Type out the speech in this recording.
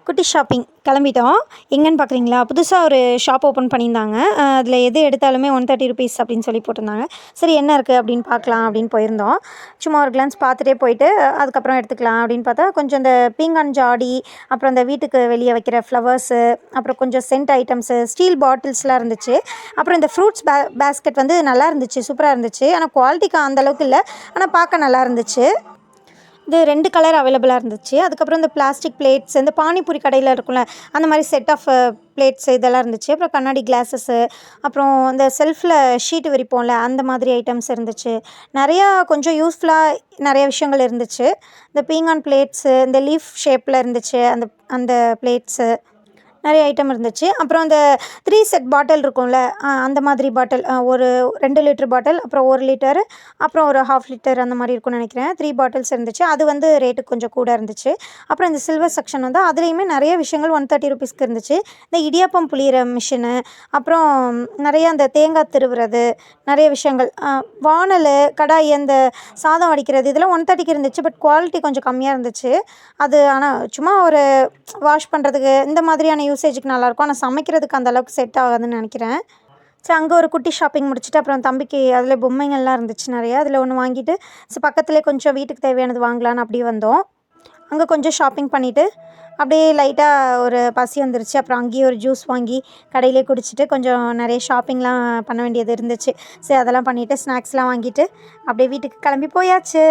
குட்டி ஷாப்பிங் கிளம்பிட்டோம். எங்கேன்னு பார்க்குறீங்களா? புதுசாக ஒரு ஷாப் ஓப்பன் பண்ணியிருந்தாங்க. அதில் எது எடுத்தாலுமே ₹130 அப்படின்னு சொல்லி போட்டிருந்தாங்க. சரி என்ன இருக்குது அப்படின்னு பார்க்கலாம் அப்படின்னு போயிருந்தோம். சும்மா ஒரு கிளான்ஸ் பார்த்துட்டே போயிட்டு அதுக்கப்புறம் எடுத்துக்கலாம் அப்படின்னு பார்த்தா, கொஞ்சம் இந்த பீங்கான் ஜாடி, அப்புறம் இந்த வீட்டுக்கு வெளியே வைக்கிற ஃப்ளவர்ஸு, அப்புறம் கொஞ்சம் சென்ட் ஐட்டம்ஸு, ஸ்டீல் பாட்டில்ஸ்லாம் இருந்துச்சு. அப்புறம் இந்த ஃப்ரூட்ஸ் பேஸ்கெட் வந்து நல்லா இருந்துச்சு, சூப்பராக இருந்துச்சு. ஆனால் குவாலிட்டிக்கு அந்தளவுக்கு இல்லை, ஆனால் பார்க்க நல்லா இருந்துச்சு. இது 2 கலர் அவைலபிளாக இருந்துச்சு. அதுக்கப்புறம் இந்த பிளாஸ்டிக் பிளேட்ஸ், இந்த பானிபூரி கடையில் இருக்கும்ல, அந்த மாதிரி செட் ஆஃப் பிளேட்ஸ் இதெல்லாம் இருந்துச்சு. அப்புறம் கண்ணாடி கிளாஸஸ்ஸு, அப்புறம் இந்த செல்ஃபில் ஷீட்டு விரிப்போம்ல, அந்த மாதிரி ஐட்டம்ஸ் இருந்துச்சு. நிறையா கொஞ்சம் யூஸ்ஃபுல்லாக நிறைய விஷயங்கள் இருந்துச்சு. இந்த பீங்கான் பிளேட்ஸு, இந்த லீஃப் ஷேப்பில் இருந்துச்சு அந்த அந்த பிளேட்ஸு, நிறைய ஐட்டம் இருந்துச்சு. அப்புறம் அந்த 3 செட் பாட்டில் இருக்கும்ல, அந்த மாதிரி பாட்டில், ஒரு 2 லிட்டர் பாட்டில், அப்புறம் 1 லிட்டரு, அப்புறம் ஒரு 1/2 லிட்டர் அந்த மாதிரி இருக்கும்னு நினைக்கிறேன். 3 பாட்டில்ஸ் இருந்துச்சு. அது வந்து ரேட்டு கொஞ்சம் கூட இருந்துச்சு. அப்புறம் இந்த சில்வர் செக்ஷன் வந்து அதுலேயுமே நிறைய விஷயங்கள் ₹130க்கு இருந்துச்சு. இந்த இடியாப்பம் புளியிற மிஷினு, அப்புறம் நிறைய அந்த தேங்காய் திருவுறது, நிறைய விஷயங்கள், வாணல், கடாய், அந்த சாதம் வடிக்கிறது, இதெல்லாம் 130க்கு இருந்துச்சு. பட் குவாலிட்டி கொஞ்சம் கம்மியாக இருந்துச்சு. அது ஆனால் சும்மா ஒரு வாஷ் பண்ணுறதுக்கு இந்த மாதிரியான யூசேஜுக்கு நல்லாயிருக்கும். ஆனால் சமைக்கிறதுக்கு அந்த அளவுக்கு செட் ஆகாதுன்னு நினைக்கிறேன். சரி, அங்கே ஒரு குட்டி ஷாப்பிங் முடிச்சுட்டு அப்புறம் தம்பிக்கு அதில் பொம்மைங்கள்லாம் இருந்துச்சு நிறையா. அதில் ஒன்று வாங்கிட்டு பக்கத்துலேயே கொஞ்சம் வீட்டுக்கு தேவையானது வாங்கலான்னு அப்படியே வந்தோம். அங்கே கொஞ்சம் ஷாப்பிங் பண்ணிவிட்டு அப்படியே லைட்டாக ஒரு பசி வந்துருச்சு. அப்புறம் அங்கேயே ஒரு ஜூஸ் வாங்கி கடையிலே குடிச்சிட்டு கொஞ்சம் நிறைய ஷாப்பிங்லாம் பண்ண வேண்டியது இருந்துச்சு. சரி அதெல்லாம் பண்ணிவிட்டு ஸ்நாக்ஸ்லாம் வாங்கிட்டு அப்படியே வீட்டுக்கு கிளம்பி போயாச்சு.